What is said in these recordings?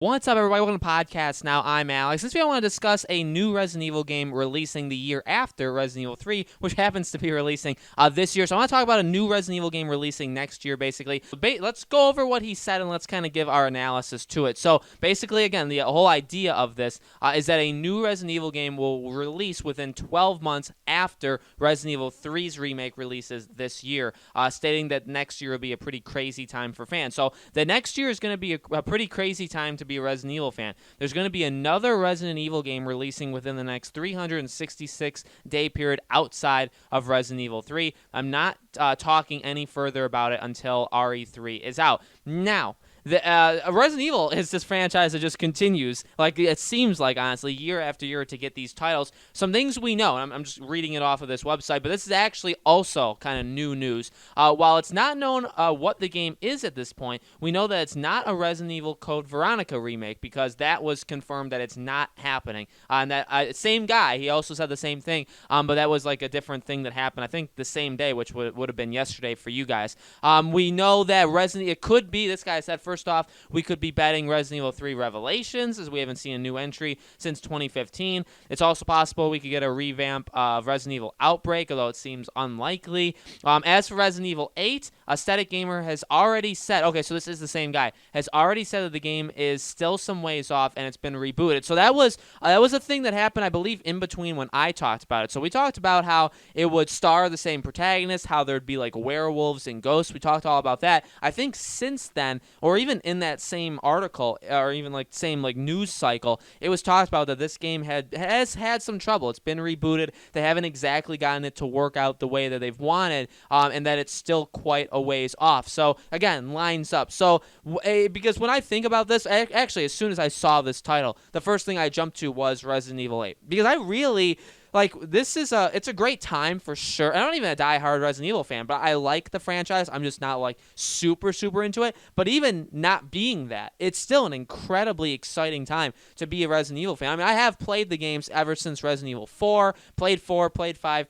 What's up, everybody? Welcome to the podcast. Now, I'm Alex. This video, I want to discuss a new Resident Evil game releasing the year after Resident Evil 3, which happens to be releasing this year. So I want to talk about a new Resident Evil game releasing next year, basically. Let's go over what he said, and let's kind of give our analysis to it. So, basically, again, the whole idea of this is that a new Resident Evil game will release within 12 months after Resident Evil 3's remake releases this year, stating that next year will be a pretty crazy time for fans. So, the next year is going to be a pretty crazy time to be a Resident Evil fan. There's going to be another Resident Evil game releasing within the next 366-day period outside of Resident Evil 3. I'm not talking any further about it until RE3 is out. Now, Resident Evil is this franchise that just continues, like it seems like, honestly, year after year to get these titles. Some things we know, and I'm just reading it off of this website, but this is actually also kind of new news. While it's not known what the game is at this point, we know that it's not a Resident Evil Code Veronica remake because that was confirmed that it's not happening. And that same guy, he also said the same thing, but that was like a different thing that happened, I think, the same day, which would have been yesterday for you guys. We know that it could be, this guy said, first off, we could be betting Resident Evil 3 Revelations, as we haven't seen a new entry since 2015. It's also possible we could get a revamp of Resident Evil Outbreak, although it seems unlikely. As for Resident Evil 8, Aesthetic Gamer has already said, okay, so this is the same guy, has already said that the game is still some ways off and it's been rebooted. So that was a thing that happened, I believe, in between when I talked about it. So we talked about how it would star the same protagonist, how there'd be like werewolves and ghosts. We talked all about that. I think since then, or even in that same article, or even like same like news cycle, it was talked about that this game has had some trouble. It's been rebooted. They haven't exactly gotten it to work out the way that they've wanted, and that it's still quite a ways off. So again, lines up. So because when I think about this, actually, as soon as I saw this title, the first thing I jumped to was Resident Evil 8, because I really it's a great time for sure. I'm not even a diehard Resident Evil fan, but I like the franchise. I'm just not like super into it. But even not being that, it's still an incredibly exciting time to be a Resident Evil fan. I mean, I have played the games ever since Resident Evil 4, played 5,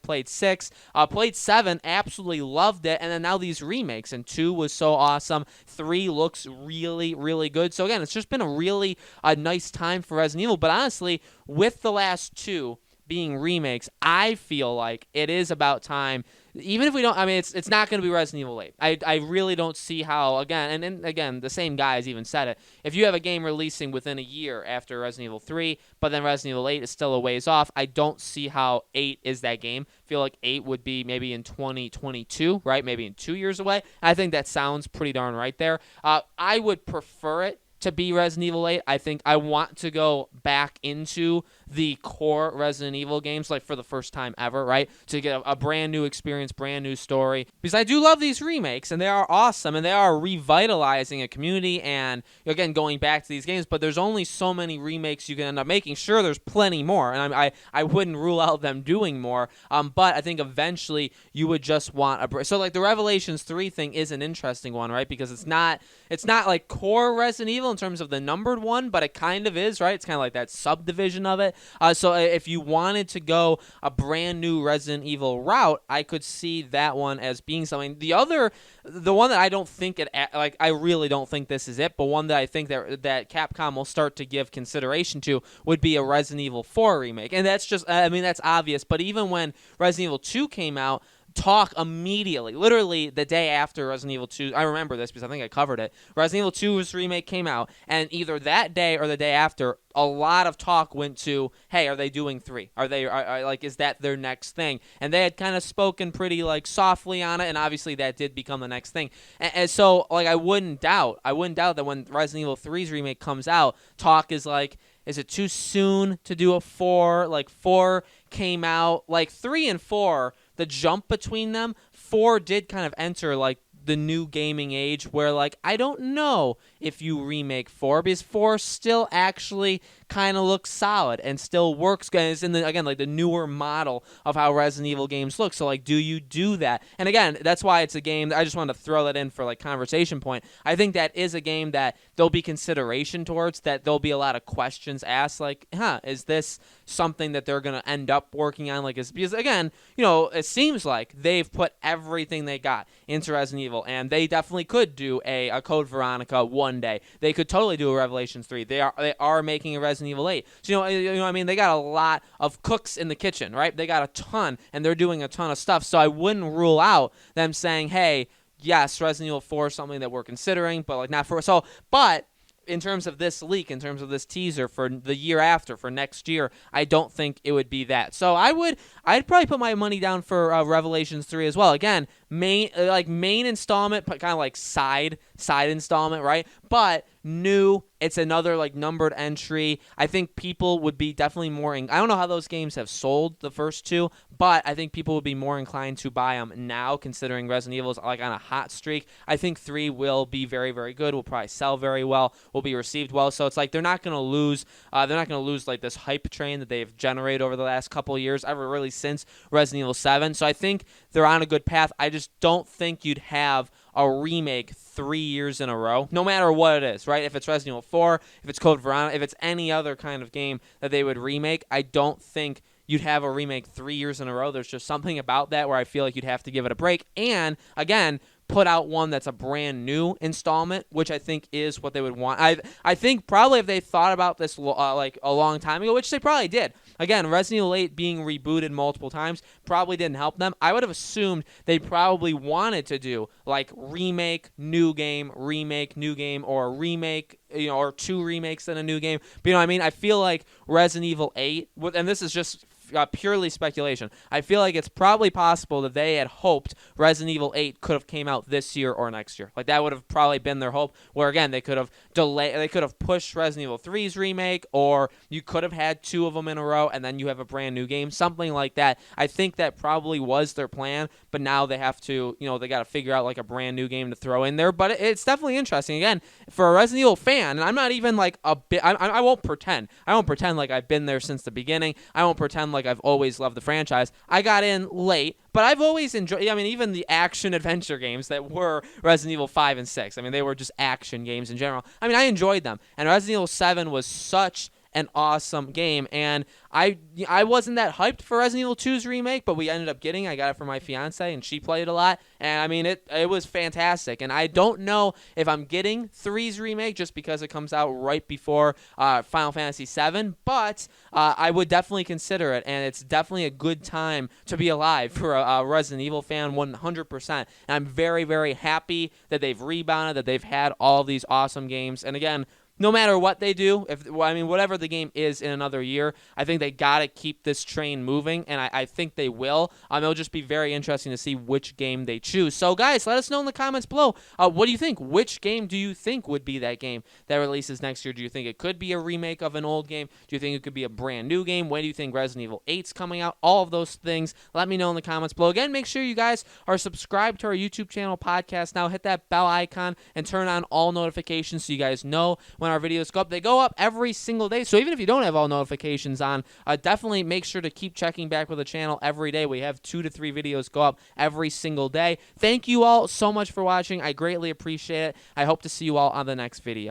played 6, played 7, absolutely loved it, and then now these remakes, and 2 was so awesome. 3 looks really good. So again, it's just been a nice time for Resident Evil. But honestly, with the last 2 being remakes, I feel like it is about time. Even if we don't, I mean, it's not going to be Resident Evil 8. I really don't see how, again, and again, the same guy has even said it, if you have a game releasing within a year after Resident Evil 3, but then Resident Evil 8 is still a ways off, I don't see how 8 is that game. I feel like 8 would be maybe in 2022, right? Maybe in 2 years away. I think that sounds pretty darn right there. I would prefer it to be Resident Evil 8. I think I want to go back into the core Resident Evil games, like for the first time ever, right? To get a brand new experience, brand new story. Because I do love these remakes, and they are awesome, and they are revitalizing a community, and again, going back to these games, but there's only so many remakes you can end up making. Sure, there's plenty more, and I wouldn't rule out them doing more, but I think eventually you would just want so like the Revelations 3 thing is an interesting one, right? Because it's not like core Resident Evil in terms of the numbered one, but it kind of is, right? It's kind of like that subdivision of it. So if you wanted to go a brand new Resident Evil route, I could see that one as being something. The one that I don't think I really don't think this is it, but one that I think that Capcom will start to give consideration to would be a Resident Evil 4 remake. And that's just, I mean, that's obvious, but even when Resident Evil 2 came out, talk immediately, literally the day after Resident Evil 2. I remember this because I think I covered it. Resident Evil 2's remake came out, and either that day or the day after, a lot of talk went to, hey, are they doing 3? Are like, is that their next thing? And they had kind of spoken pretty like softly on it, and obviously that did become the next thing. And so like I wouldn't doubt that when Resident Evil 3's remake comes out, talk is like, is it too soon to do a 4? Like 4 came out, like 3 and 4, the jump between them, 4 did kind of enter like the new gaming age where like I don't know if you remake 4 because 4 still actually kind of looks solid and still works good. It's in the, again, like the newer model of how Resident Evil games look. So like, do you do that? And again, that's why it's a game that I just wanted to throw that in for like conversation point. I think that is a game that there'll be consideration towards, that there'll be a lot of questions asked like, is this something that they're going to end up working on, because again, it seems like they've put everything they got into Resident Evil, and they definitely could do a Code Veronica one day. They could totally do a Revelations 3. They are making a Resident Evil 8. So I mean, they got a lot of cooks in the kitchen, right? They got a ton, and they're doing a ton of stuff. So I wouldn't rule out them saying, hey, yes, Resident Evil 4 is something that we're considering, but like not for so. But in terms of this leak, in terms of this teaser for the year after, for next year, I don't think it would be that. So I'd probably put my money down for Revelations 3 as well. Again, main installment, but kind of like side installment, right? But new, it's another like numbered entry. I think people would be definitely more I don't know how those games have sold, the first two, but I think people would be more inclined to buy them now, considering Resident Evil is like on a hot streak. I think 3 will be very, very good. Will probably sell very well. Will be received well. So it's like they're not going to lose. They're not going to lose like this hype train that they've generated over the last couple of years, ever really since Resident Evil 7. So I think they're on a good path. I just don't think you'd have a remake 3 years in a row, no matter what it is, right? If it's Resident Evil 4, if it's Code Veronica, if it's any other kind of game that they would remake, I don't think you'd have a remake 3 years in a row. There's just something about that where I feel like you'd have to give it a break. And again, put out one that's a brand new installment, which I think is what they would want. I think probably if they thought about this like a long time ago, which they probably did. Again, Resident Evil 8 being rebooted multiple times probably didn't help them. I would have assumed they probably wanted to do like remake, new game, or remake, or 2 remakes and a new game. But what I mean? I feel like Resident Evil 8, and this is just purely speculation, I feel like it's probably possible that they had hoped Resident Evil 8 could have came out this year or next year. Like that would have probably been their hope, where again they could have pushed Resident Evil 3's remake, or you could have had 2 of them in a row and then you have a brand new game, something like that. I think that probably was their plan, but now they have to, they got to figure out like a brand new game to throw in there. But it's definitely interesting. Again, for a Resident Evil fan, and I'm not even like a bit, I won't pretend like I've been there since the beginning. I won't pretend like I've always loved the franchise. I got in late, but I've always enjoyed, even the action-adventure games that were Resident Evil 5 and 6. They were just action games in general. I enjoyed them. And Resident Evil 7 was such an awesome game, and I wasn't that hyped for Resident Evil 2's remake, but we ended up getting I got it for my fiance, and she played a lot, and it was fantastic. And I don't know if I'm getting 3's remake just because it comes out right before Final Fantasy 7, but I would definitely consider it, and it's definitely a good time to be alive for a Resident Evil fan, 100%. And I'm very, very happy that they've rebounded, that they've had all these awesome games. And again, no matter what they do, whatever the game is in another year, I think they got to keep this train moving, and I think they will. It'll just be very interesting to see which game they choose. So, guys, let us know in the comments below. What do you think? Which game do you think would be that game that releases next year? Do you think it could be a remake of an old game? Do you think it could be a brand new game? When do you think Resident Evil 8's coming out? All of those things, let me know in the comments below. Again, make sure you guys are subscribed to our YouTube channel, Podcast Now. Hit that bell icon and turn on all notifications so you guys know when our videos go up. They go up every single day, so even if you don't have all notifications on, definitely make sure to keep checking back with the channel every day. We have 2 to 3 videos go up every single day. Thank you all so much for watching. I greatly appreciate it. I hope to see you all on the next video.